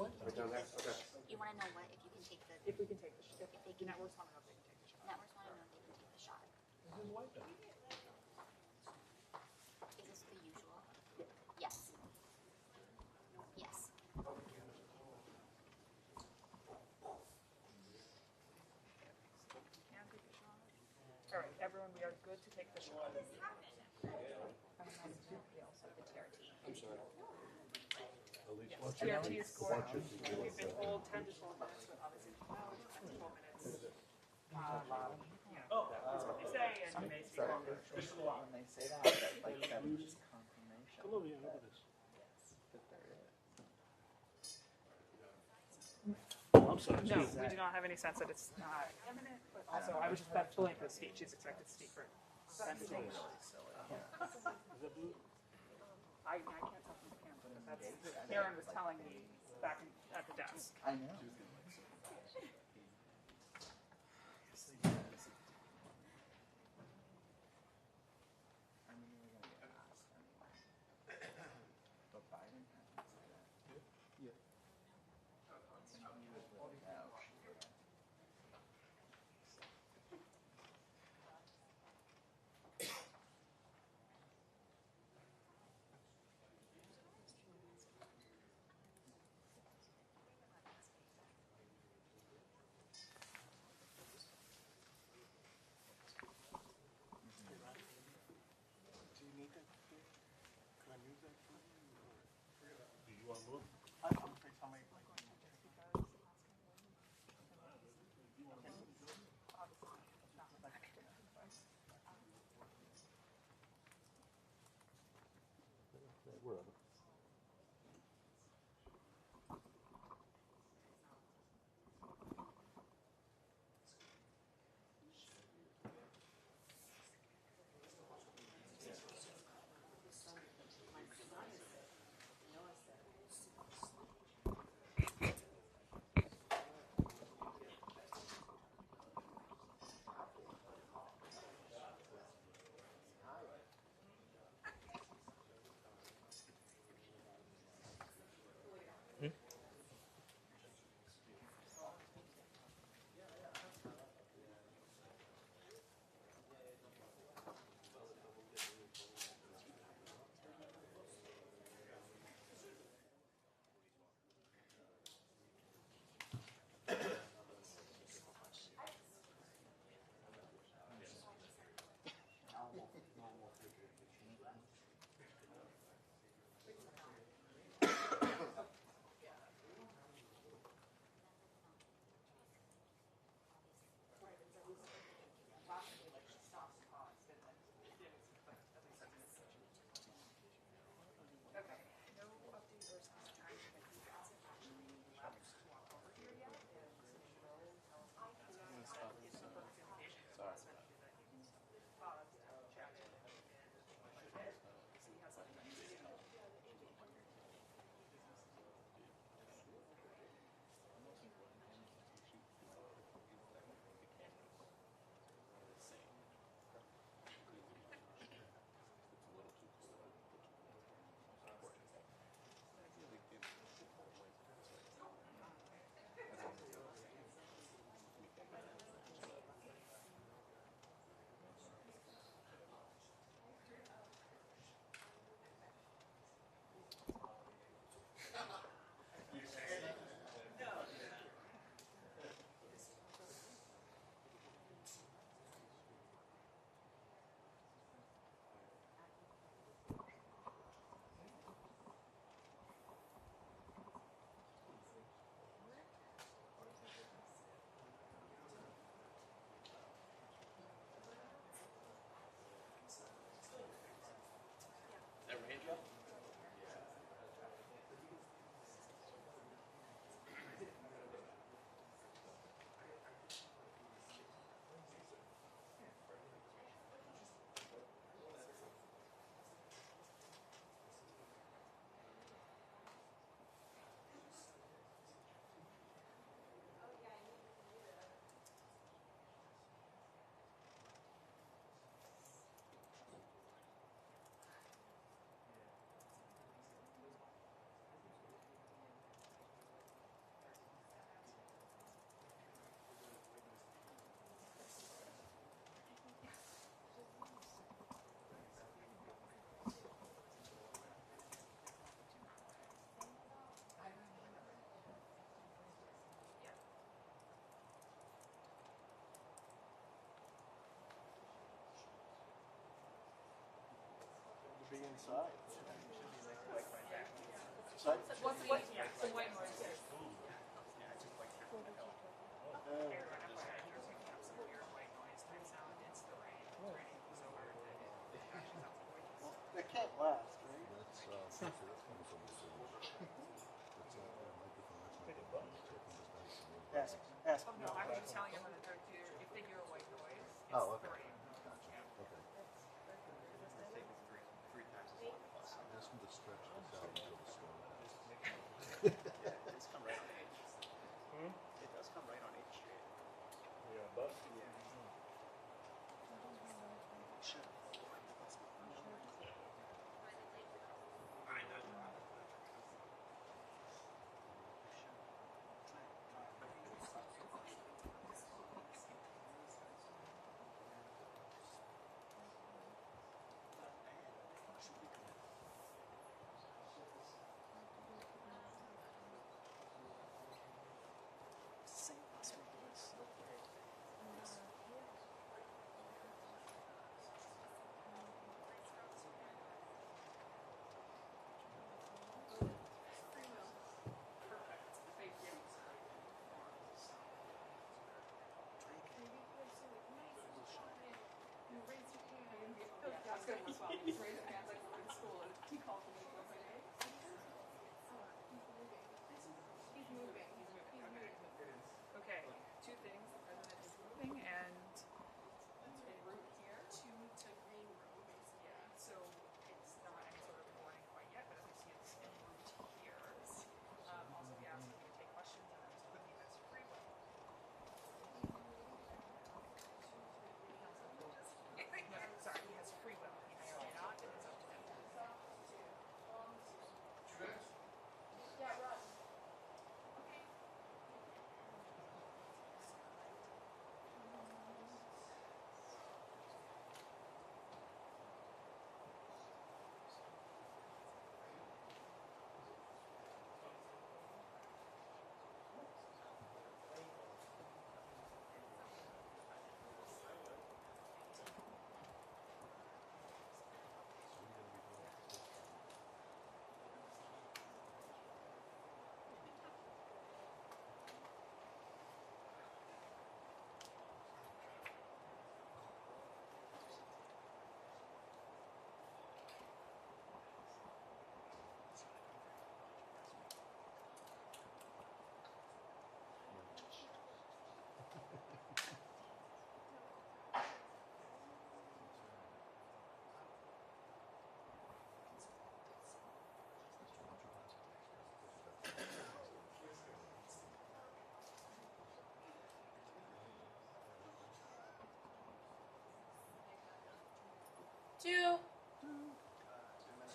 Right down there? Okay. You want to know what? If you can take the. If we can take the shot. If they can. Networks want to know if they can take the shot. Networks want to know if they can take the shot. This is white then. Is this the usual? Yes. Yes. Can take the shot. All right, everyone, we are good to take the shot. This happened. We also have the TRT. I'm sorry. At least Yes, watch TRT it. is scored. Watch it. We've been told 10 to 12 minutes, but obviously, no, 10 to 12 minutes. That's what they say, and you may speak longer. When they say that, like that is just confirmation. Come over here, look at this. That there is. I'm sorry. No, Steve. we do not have any sense that it's not imminent, but also I was just filling the speech. She's expected to speak for 10 to 12 minutes. Is that blue? I can't tell from the camera, but that's Karen was telling me back at the desk. I know. I mean, we're gonna get asked anyway. But Biden hasn't said that. Yeah. And he was really ouch. Do you need that? Can I use that for you? Do you want to move? I'm afraid somebody like Wherever. inside. Inside? What's what? Yeah, so white noise. That can't last, right? Ask, ask. No, I was just telling everyone that if they hear a white noise, it's Oh, okay. the rain. Gotcha. Okay. Ask him to stretch this out until the storm passes. It's come right on H. It does come right on H Street. Yeah, bus. Yeah. Shit. I was gonna respond. Raise your hands like we're in school. He called me. He's moving. Okay. Two things. The president is moving and en route here to Green Road. Yeah. So it's not any sort of warning quite yet, but as we see, it's en route here. Also, we asked if we could take questions, and I was hoping he has free will. Sorry, he has free will. He may or may not. It is up to him.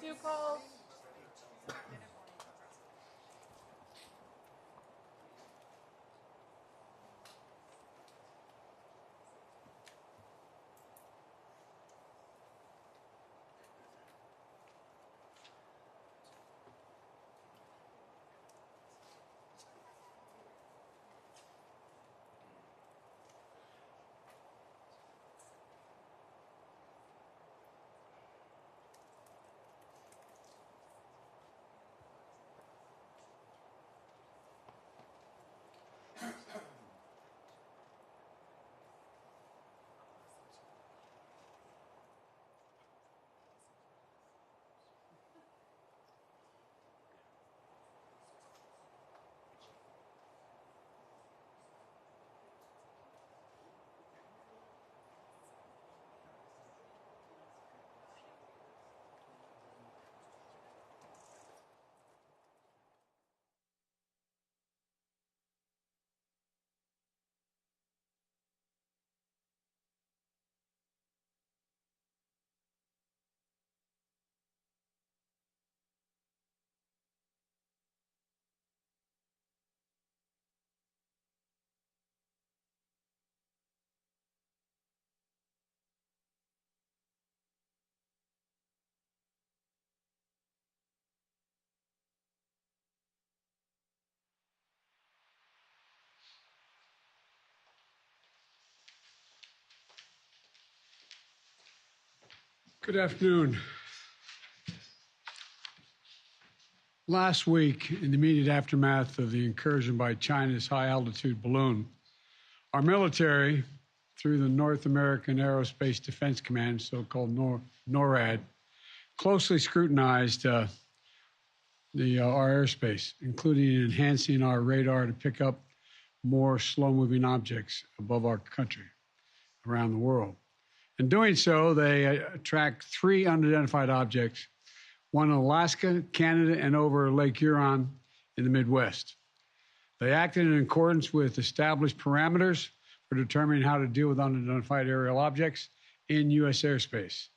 Two calls. Good afternoon. Last week, in the immediate aftermath of the incursion by China's high-altitude balloon, our military, through the North American Aerospace Defense Command, so-called NORAD, closely scrutinized our airspace, including enhancing our radar to pick up more slow-moving objects above our country, around the world. In doing so, they tracked 3 unidentified objects, one in Alaska, Canada, and over Lake Huron in the Midwest. They acted in accordance with established parameters for determining how to deal with unidentified aerial objects in U.S. airspace.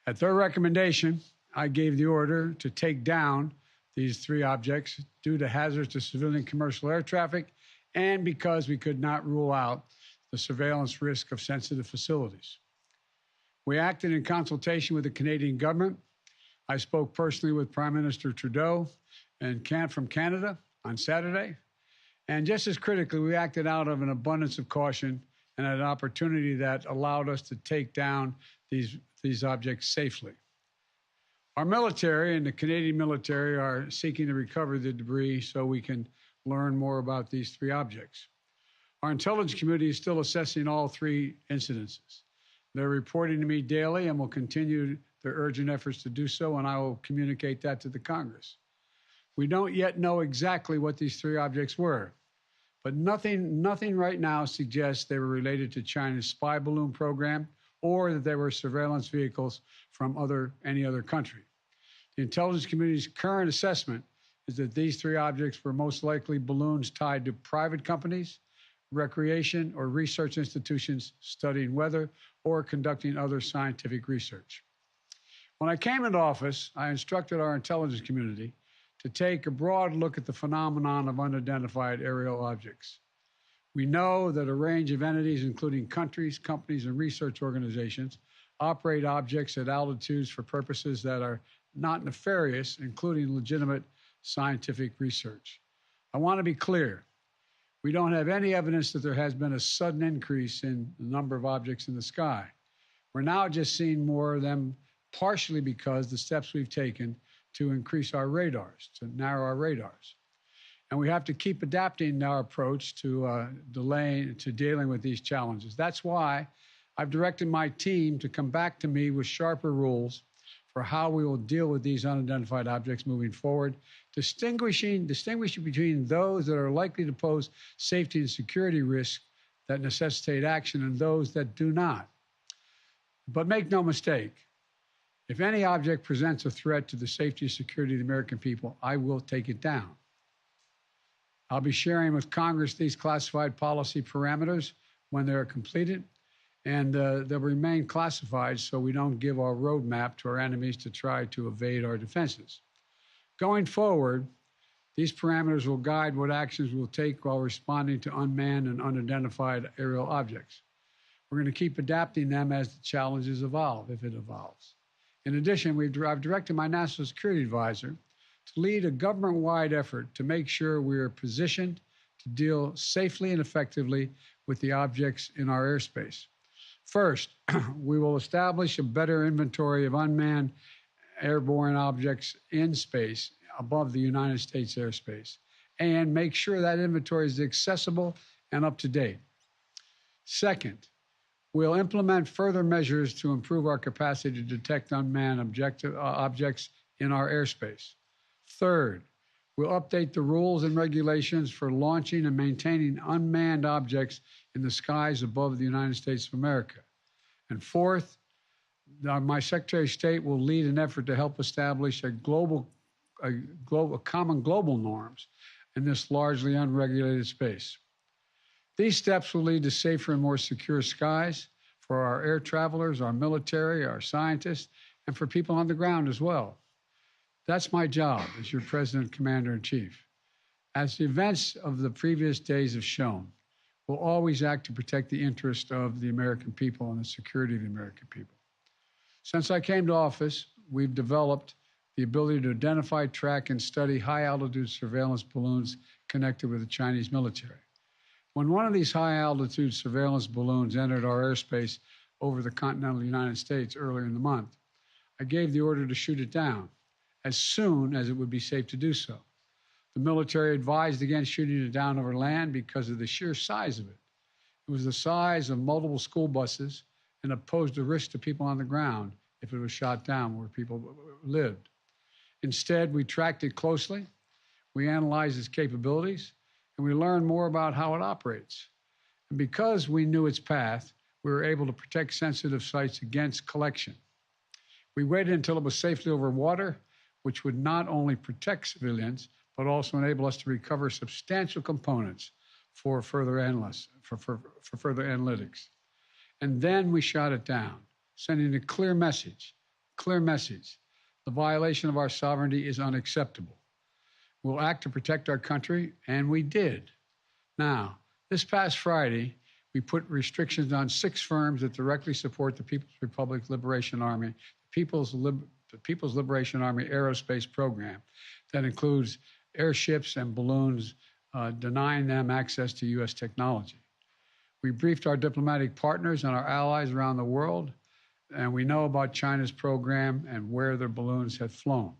At their recommendation, I gave the order to take down these 3 objects due to hazards to civilian commercial air traffic and because we could not rule out the surveillance risk of sensitive facilities. We acted in consultation with the Canadian government. I spoke personally with Prime Minister Trudeau from Canada on Saturday. And just as critically, we acted out of an abundance of caution and an opportunity that allowed us to take down these objects safely. Our military and the Canadian military are seeking to recover the debris so we can learn more about these 3 objects. Our intelligence community is still assessing all 3 incidences. They're reporting to me daily and will continue their urgent efforts to do so, and I will communicate that to the Congress. We don't yet know exactly what these 3 objects were, but nothing right now suggests they were related to China's spy balloon program or that they were surveillance vehicles from any other country. The intelligence community's current assessment is that these 3 objects were most likely balloons tied to private companies, recreation or research institutions studying weather or conducting other scientific research. When I came into office, I instructed our intelligence community to take a broad look at the phenomenon of unidentified aerial objects. We know that a range of entities, including countries, companies, and research organizations, operate objects at altitudes for purposes that are not nefarious, including legitimate scientific research. I want to be clear. We don't have any evidence that there has been a sudden increase in the number of objects in the sky. We're now just seeing more of them, partially because the steps we've taken to increase our radars, to narrow our radars. And we have to keep adapting our approach to dealing with these challenges. That's why I've directed my team to come back to me with sharper rules for how we will deal with these unidentified objects moving forward, distinguishing between those that are likely to pose safety and security risks that necessitate action and those that do not. But make no mistake, if any object presents a threat to the safety and security of the American people, I will take it down. I'll be sharing with Congress these classified policy parameters when they're completed, and they'll remain classified so we don't give our roadmap to our enemies to try to evade our defenses. Going forward, these parameters will guide what actions we'll take while responding to unmanned and unidentified aerial objects. We're going to keep adapting them as the challenges evolve, if it evolves. In addition, I've directed my national security advisor to lead a government-wide effort to make sure we are positioned to deal safely and effectively with the objects in our airspace. First, we will establish a better inventory of unmanned airborne objects in space above the United States airspace and make sure that inventory is accessible and up to date. Second, we'll implement further measures to improve our capacity to detect unmanned objects in our airspace. Third, we'll update the rules and regulations for launching and maintaining unmanned objects in the skies above the United States of America. And fourth, my Secretary of State will lead an effort to help establish common global norms in this largely unregulated space. These steps will lead to safer and more secure skies for our air travelers, our military, our scientists, and for people on the ground as well. That's my job as your President, Commander-in-Chief. As the events of the previous days have shown, we'll always act to protect the interest of the American people and the security of the American people. Since I came to office, we've developed the ability to identify, track, and study high-altitude surveillance balloons connected with the Chinese military. When one of these high-altitude surveillance balloons entered our airspace over the continental United States earlier in the month, I gave the order to shoot it down, as soon as it would be safe to do so. The military advised against shooting it down over land because of the sheer size of it. It was the size of multiple school buses and posed a risk to people on the ground if it was shot down where people lived. Instead, we tracked it closely, we analyzed its capabilities, and we learned more about how it operates. And because we knew its path, we were able to protect sensitive sites against collection. We waited until it was safely over water, which would not only protect civilians, but also enable us to recover substantial components for further analytics. And then we shot it down, sending a clear message. The violation of our sovereignty is unacceptable. We'll act to protect our country, and we did. Now, this past Friday, we put restrictions on 6 firms that directly support the People's Republic Liberation Army, the People's Liberation Army Aerospace Program. That includes airships and balloons, denying them access to U.S. technology. We briefed our diplomatic partners and our allies around the world, and we know about China's program and where their balloons have flown.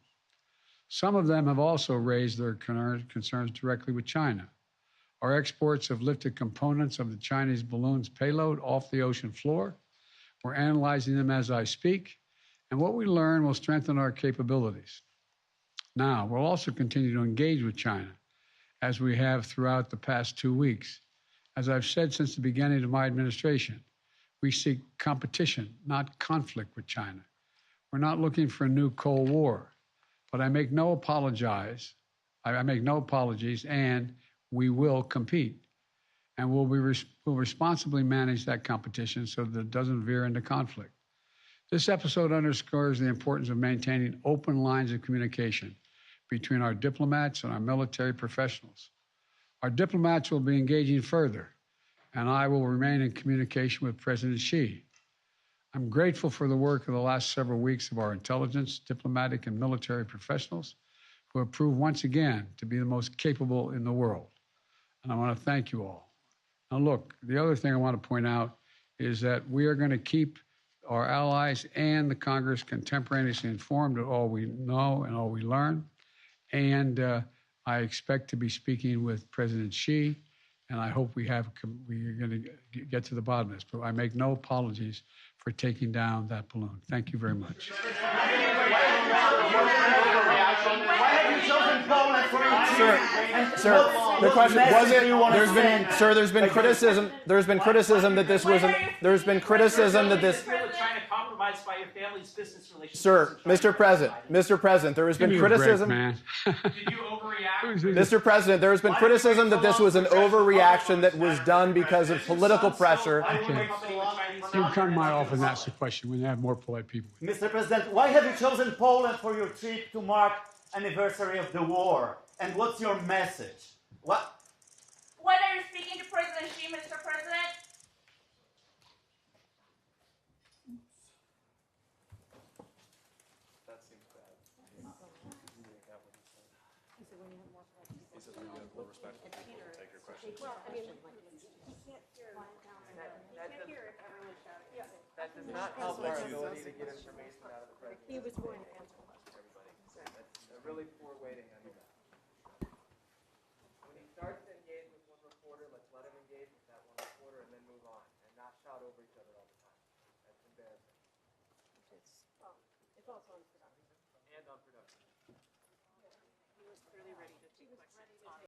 Some of them have also raised their concerns directly with China. Our exports have lifted components of the Chinese balloon's payload off the ocean floor. We're analyzing them as I speak, and what we learn will strengthen our capabilities. Now, we'll also continue to engage with China, as we have throughout the past 2 weeks. As I've said since the beginning of my administration, we seek competition, not conflict with China. We're not looking for a new Cold War, but I make no apologies, and we will compete. And we'll responsibly manage that competition so that it doesn't veer into conflict. This episode underscores the importance of maintaining open lines of communication between our diplomats and our military professionals. Our diplomats will be engaging further, and I will remain in communication with President Xi. I'm grateful for the work of the last several weeks of our intelligence, diplomatic, and military professionals who have proved once again to be the most capable in the world. And I want to thank you all. Now, look, the other thing I want to point out is that we are going to keep our allies and the Congress contemporaneously informed of all we know and all we learn. And I expect to be speaking with President Xi, and I hope we are going to get to the bottom of this. But I make no apologies for taking down that balloon. Thank you very much. Sir, the question was it? There's been criticism. There's been criticism that this wasn't. There's been criticism that this. By your family's business relations. Sir, Mr. President, there has been criticism. Did you overreact? Mr. President, there has been criticism that this was an overreaction that was done because of political pressure. You can come to my office and ask the question when you have more polite people. Mr. President, why have you chosen Poland for your trip to mark anniversary of the war? And what's your message? What? When are you speaking to President Xi, Mr. President? That seems bad. He says we have more respect for people who take your questions. That does not help our ability to get information out of the president. He was going to answer questions. That's a really poor way to handle that. When he starts to engage with one reporter, let's let him engage with that one reporter and then move on, and not shout over each other all the time. That's embarrassing. It's also unproductive. And unproductive. He was clearly ready to take questions.